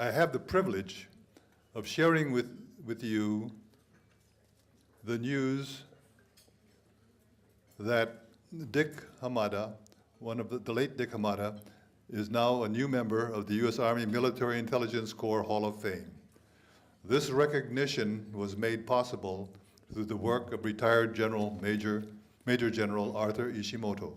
I have the privilege of sharing with you the news that Dick Hamada, the late Dick Hamada, is now a new member of the U.S. Army Military Intelligence Corps Hall of Fame. This recognition was made possible through the work of retired Major General Arthur Ishimoto.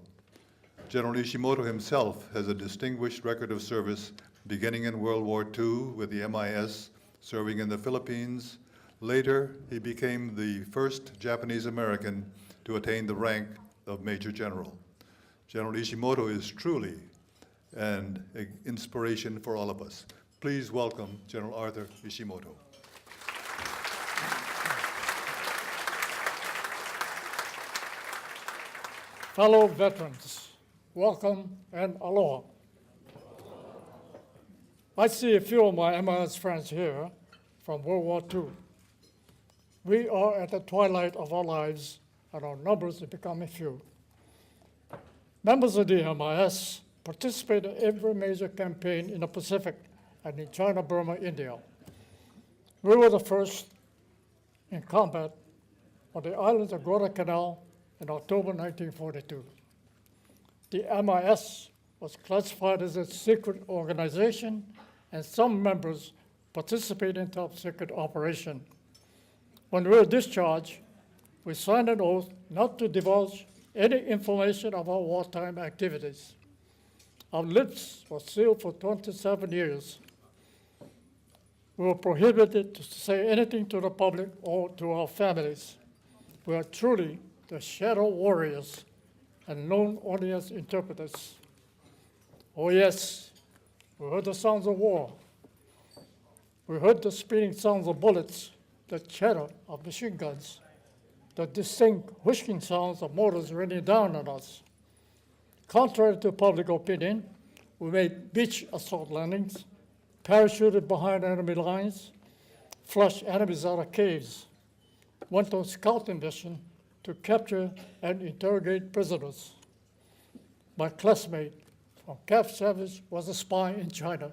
General Ishimoto himself has a distinguished record of service beginning in World War II with the MIS, serving in the Philippines. Later, he became the first Japanese American to attain the rank of Major General. General Ishimoto is truly an inspiration for all of us. Please welcome General Arthur Ishimoto. Fellow veterans, welcome and aloha. I see a few of my MIS friends here from World War II. We are at the twilight of our lives, and our numbers are becoming few. Members of the MIS participate in every major campaign in the Pacific and in China, Burma, India. We were the first in combat on the islands of Guadalcanal in October 1942. The MIS was classified as a secret organization, and some members participated in top secret operation. When we were discharged, we signed an oath not to divulge any information of our wartime activities. Our lips were sealed for 27 years. We were prohibited to say anything to the public or to our families. We are truly the shadow warriors and known only as interpreters. Oh yes, we heard the sounds of war. We heard the speeding sounds of bullets, the chatter of machine guns, the distinct whooshing sounds of mortars raining down on us. Contrary to public opinion, we made beach assault landings, parachuted behind enemy lines, flushed enemies out of caves, went on scouting mission to capture and interrogate prisoners. My classmate from Camp Savage was a spy in China.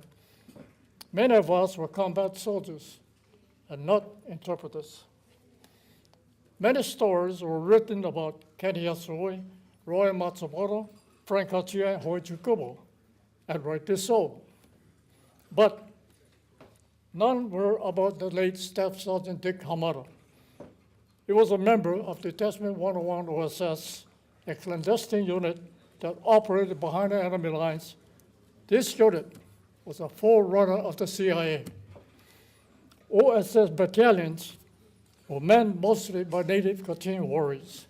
Many of us were combat soldiers and not interpreters. Many stories were written about Kenny Yasui, Roy Matsumoto, Frank Hachia, and Hoichi Kubo, and rightly so. But none were about the late Staff Sergeant Dick Hamada. He was a member of Detachment 101 OSS, a clandestine unit that operated behind the enemy lines. This unit was a forerunner of the CIA. OSS battalions were manned mostly by native Kachin warriors.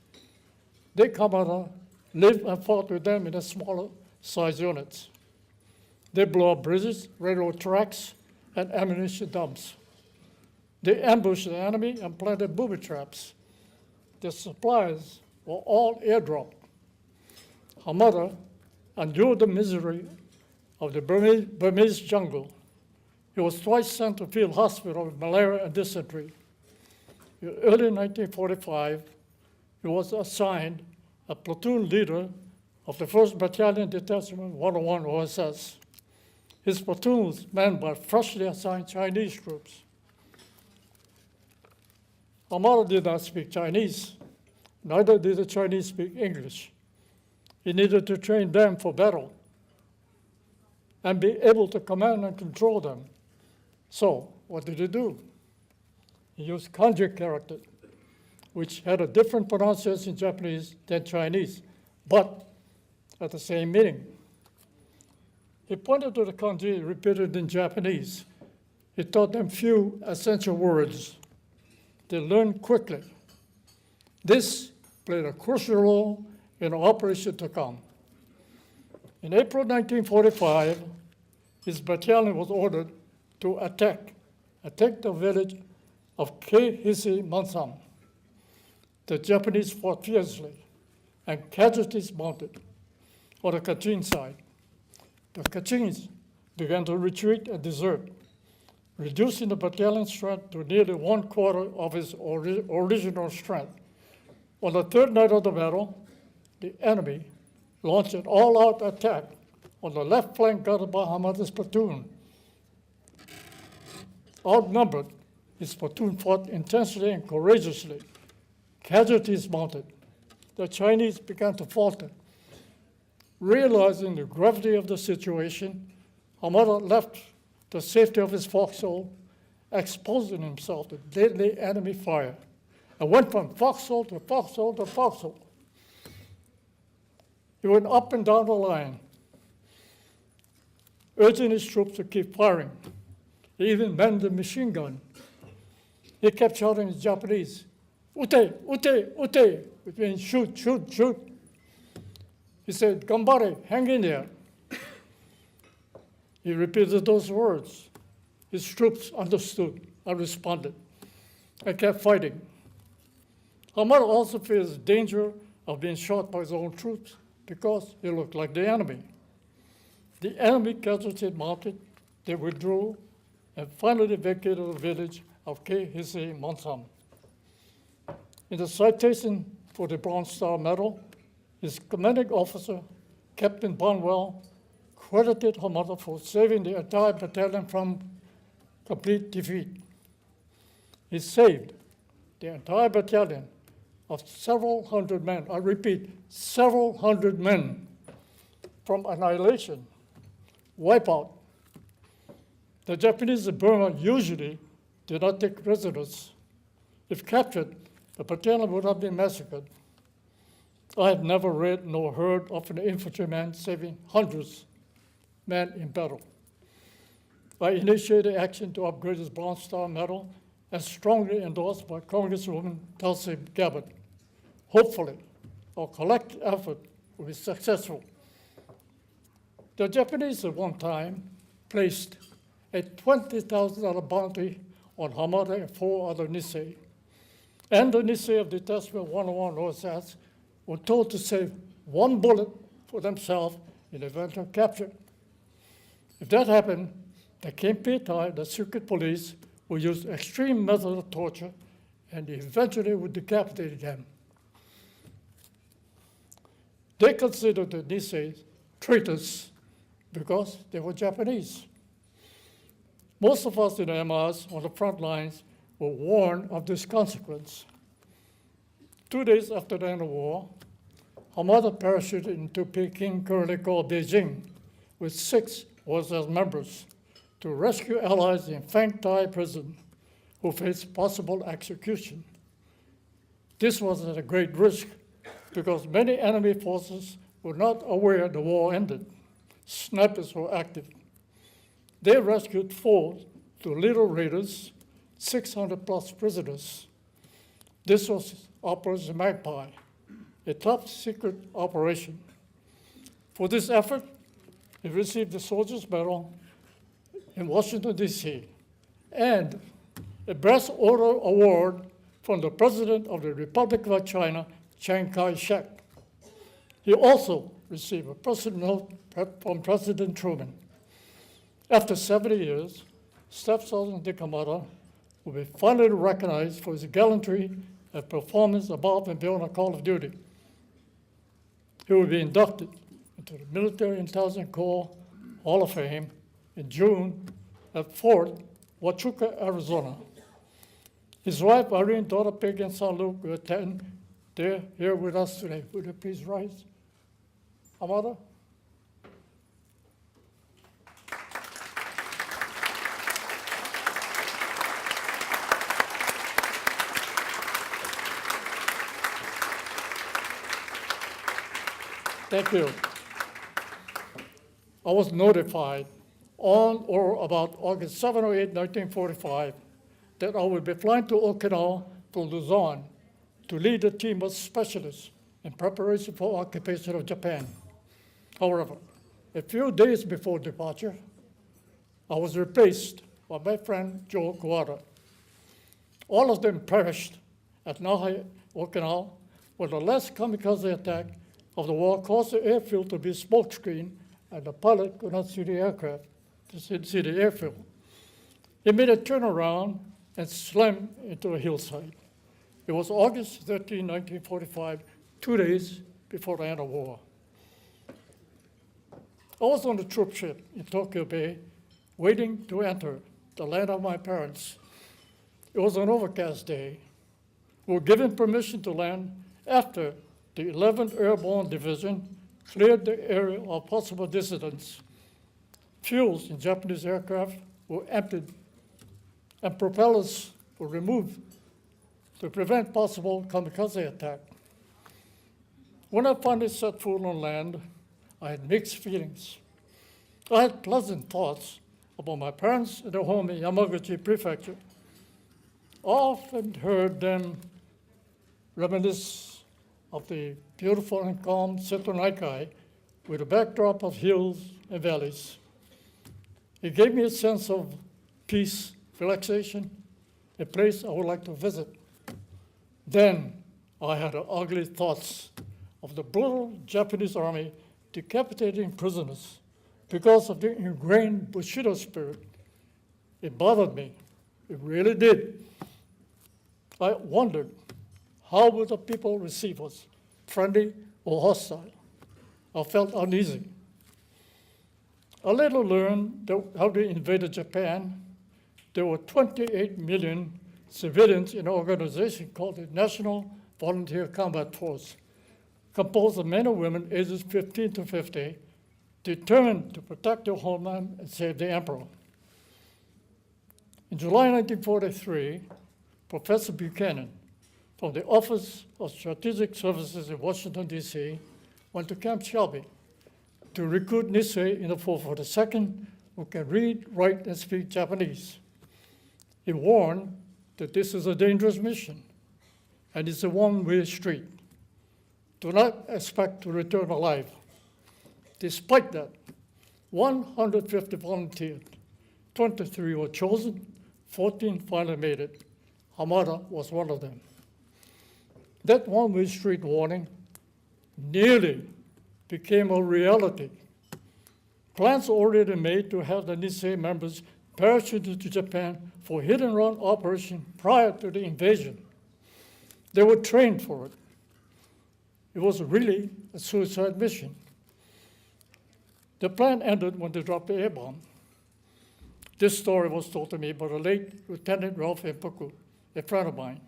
Dick Hamada lived and fought with them in the smaller size units. They blew up bridges, railroad tracks, and ammunition dumps. They ambushed the enemy and planted booby traps. The supplies were all airdropped. Hamada endured the misery of the Burmese jungle. He was twice sent to field hospital with malaria and dysentery. In early 1945, he was assigned a platoon leader of the 1st Battalion Detachment 101 OSS. His platoon was manned by freshly assigned Chinese troops. Hamada did not speak Chinese, neither did the Chinese speak English. He needed to train them for battle and be able to command and control them. So, what did he do? He used kanji character, which had a different pronunciation in Japanese than Chinese, but had the same meaning. He pointed to the kanji repeated in Japanese. He taught them few essential words. They learned quickly. This played a crucial role in the operation to come. In April 1945, his battalion was ordered to attack the village of Keihisi Mansam. The Japanese fought fiercely, and casualties mounted on the Kachin side. The Kachins began to retreat and desert, reducing the battalion's strength to nearly 1/4 of its original strength. On the third night of the battle, the enemy launched an all-out attack on the left flank guarded by Hamada's platoon. Outnumbered, his platoon fought intensely and courageously. Casualties mounted. The Chinese began to falter. Realizing the gravity of the situation, Hamada left the safety of his foxhole, exposing himself to deadly enemy fire, and went from foxhole to foxhole to foxhole. He went up and down the line, urging his troops to keep firing. He even manned the machine gun. He kept shouting in Japanese, "Ute, ute, ute," which means shoot, shoot, shoot. He said, "Gambare, hang in there." He repeated those words. His troops understood and responded and kept fighting. Hamada also fears danger of being shot by his own troops because he looked like the enemy. The enemy casualty mounted, they withdrew, and finally vacated the village of Kehisi Monsam. In the citation for the Bronze Star Medal, his commanding officer, Captain Barnwell, credited Hamada for saving the entire battalion from complete defeat. He saved the entire battalion of several hundred men, I repeat, several hundred men, from annihilation, wipeout. The Japanese in Burma usually did not take prisoners. If captured, the battalion would have been massacred. I have never read nor heard of an infantryman saving hundreds men in battle. I initiated action to upgrade his Bronze Star Medal and strongly endorsed by Congresswoman Tulsi Gabbard. Hopefully, our collective effort will be successful. The Japanese at one time placed a $20,000 bounty on Hamada and 4 other Nisei. And the Nisei of Detachment 101 OSS were told to save 1 bullet for themselves in the event of capture. If that happened, the Kempeitai, the secret police, would use extreme methods of torture and eventually would decapitate them. They considered the Nisei traitors because they were Japanese. Most of us in the MRs on the front lines were warned of this consequence. 2 days after the end of the war, Hamada parachuted into Peking, currently called Beijing, with 6 OSS members to rescue allies in Fangtai prison who faced possible execution. This was at a great risk because many enemy forces were not aware the war ended. Snipers were active. They rescued 4 to little raiders, 600 plus prisoners. This was Operation Magpie, a top secret operation. For this effort, he received the Soldier's Medal in Washington, D.C., and a Brass Order Award from the President of the Republic of China, Chiang Kai-shek. He also received a personal note from President Truman. After 70 years, Staff Sergeant Dick Hamada will be finally recognized for his gallantry and performance above and beyond a call of duty. He will be inducted into the Military Intelligence Corps Hall of Fame in June at Fort Huachuca, Arizona. His wife, Irene, daughter Peggy, and son Luke will attend. They're here with us today. Would you please rise? Hamada? Thank you. I was notified on or about August 7 or 8, 1945, that I would be flying to Okinawa from Luzon to lead a team of specialists in preparation for occupation of Japan. However, a few days before departure, I was replaced by my friend Joe Kawada. All of them perished at Naha, Okinawa, when the last kamikaze attack of the war caused the airfield to be smokescreen and the pilot could not see the aircraft, to see the airfield. He made a turnaround and slammed into a hillside. It was August 13, 1945, 2 days before the end of war. I was on the troop ship in Tokyo Bay, waiting to enter the land of my parents. It was an overcast day. We were given permission to land after the 11th Airborne Division cleared the area of possible dissidents. Fuels in Japanese aircraft were emptied and propellers were removed to prevent possible kamikaze attack. When I finally set foot on land, I had mixed feelings. I had pleasant thoughts about my parents and their home in Yamaguchi Prefecture. I often heard them reminisce of the beautiful and calm Seto Naikai with a backdrop of hills and valleys. It gave me a sense of peace, relaxation, a place I would like to visit. Then I had ugly thoughts of the brutal Japanese army decapitating prisoners because of the ingrained Bushido spirit. It bothered me. It really did. I wondered, how would the people receive us, friendly or hostile? I felt uneasy. I later learned that how they invaded Japan. There were 28 million civilians in an organization called the National Volunteer Combat Force, composed of men and women ages 15 to 50, determined to protect their homeland and save the emperor. In July 1943, Professor Buchanan from the Office of Strategic Services in Washington, D.C., went to Camp Shelby to recruit Nisei in the 442nd who can read, write, and speak Japanese. He warned that this is a dangerous mission and it's a one-way street. Do not expect to return alive. Despite that, 150 volunteered. 23 were chosen, 14 finally made it. Hamada was one of them. That one-way street warning nearly became a reality. Plans already made to have the Nisei members parachuted to Japan for hit-and-run operation prior to the invasion. They were trained for it. It was really a suicide mission. The plan ended when they dropped the A-bomb. This story was told to me by the late Lieutenant Ralph Empuku, a friend of mine,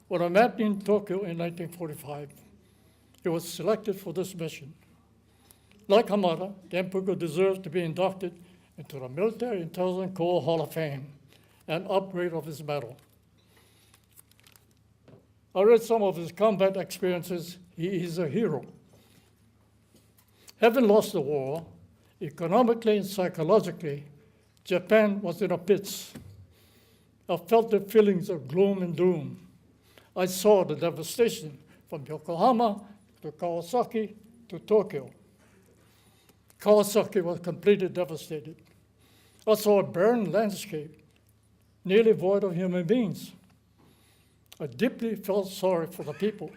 when I met in Tokyo in 1945. He was selected for this mission. Like Hamada, Empuku deserves to be inducted into the Military Intelligence Corps Hall of Fame, an upgrade of his medal. I read some of his combat experiences. He is a hero. Having lost the war, economically and psychologically, Japan was in a pits. I felt the feelings of gloom and doom. I saw the devastation from Yokohama to Kawasaki to Tokyo. Kawasaki was completely devastated. I saw a barren landscape, nearly void of human beings. I deeply felt sorry for the people.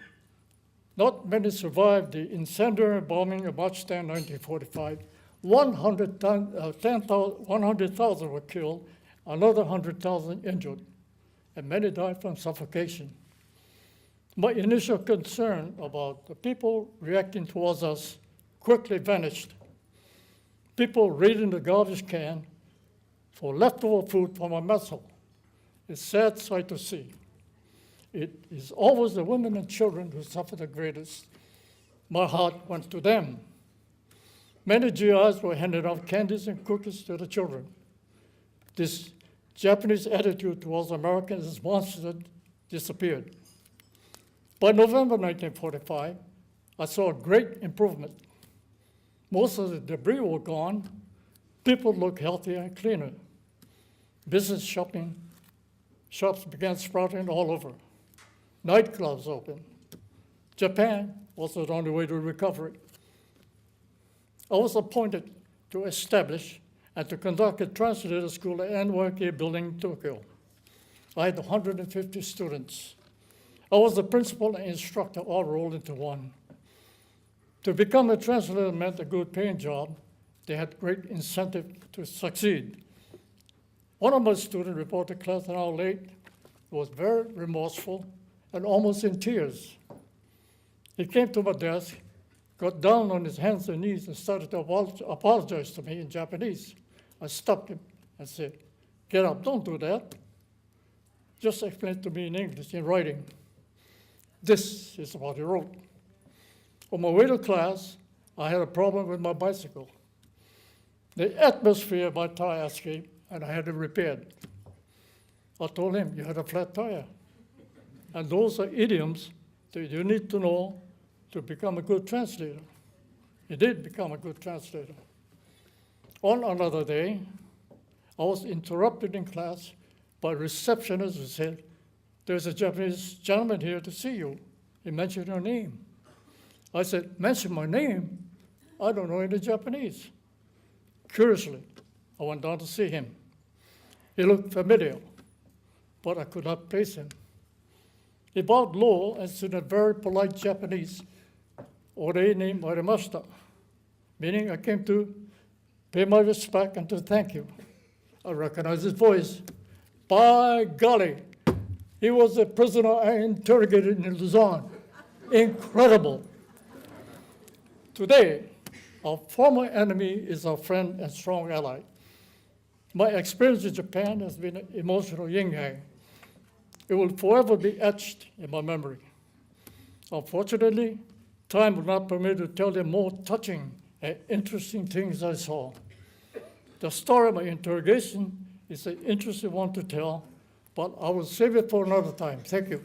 Not many survived the incendiary bombing of March 10, 1945. 100,000 were killed, another 100,000 injured, and many died from suffocation. My initial concern about the people reacting towards us quickly vanished. People raiding the garbage can for leftover food from our mess hall. It's a sad sight to see. It is always the women and children who suffer the greatest. My heart went to them. Many GIs were handing out candies and cookies to the children. This Japanese attitude towards Americans is monstrous disappeared. By November 1945, I saw a great improvement. Most of the debris were gone. People looked healthier and cleaner. Business shops began sprouting all over. Nightclubs opened. Japan was the only way to recovery. I was appointed to establish and to conduct a translator school at NYK building in Tokyo. I had 150 students. I was the principal and instructor all rolled into one. To become a translator meant a good paying job. They had great incentive to succeed. One of my students reported class an hour late. He was very remorseful and almost in tears. He came to my desk, got down on his hands and knees and started to apologize to me in Japanese. I stopped him and said, Get up, don't do that. Just explain to me in English, in writing. This is what he wrote. On my way to class, I had a problem with my bicycle. The atmosphere of my tire escaped, and I had it repaired. I told him, you had a flat tire. And those are idioms that you need to know to become a good translator. He did become a good translator. On another day, I was interrupted in class by a receptionist who said, there's a Japanese gentleman here to see you. He mentioned your name. I said, mention my name? I don't know any Japanese. Curiously, I went down to see him. He looked familiar, but I could not place him. He bowed low and said in very polite Japanese, "Ore ni marimashita," meaning I came to pay my respect and to thank you. I recognized his voice. By golly, he was the prisoner I interrogated in Luzon. Incredible. Today, our former enemy is our friend and strong ally. My experience in Japan has been an emotional yin-yang. It will forever be etched in my memory. Unfortunately, time will not permit me to tell the more touching and interesting things I saw. The story of my interrogation is an interesting one to tell, but I will save it for another time. Thank you.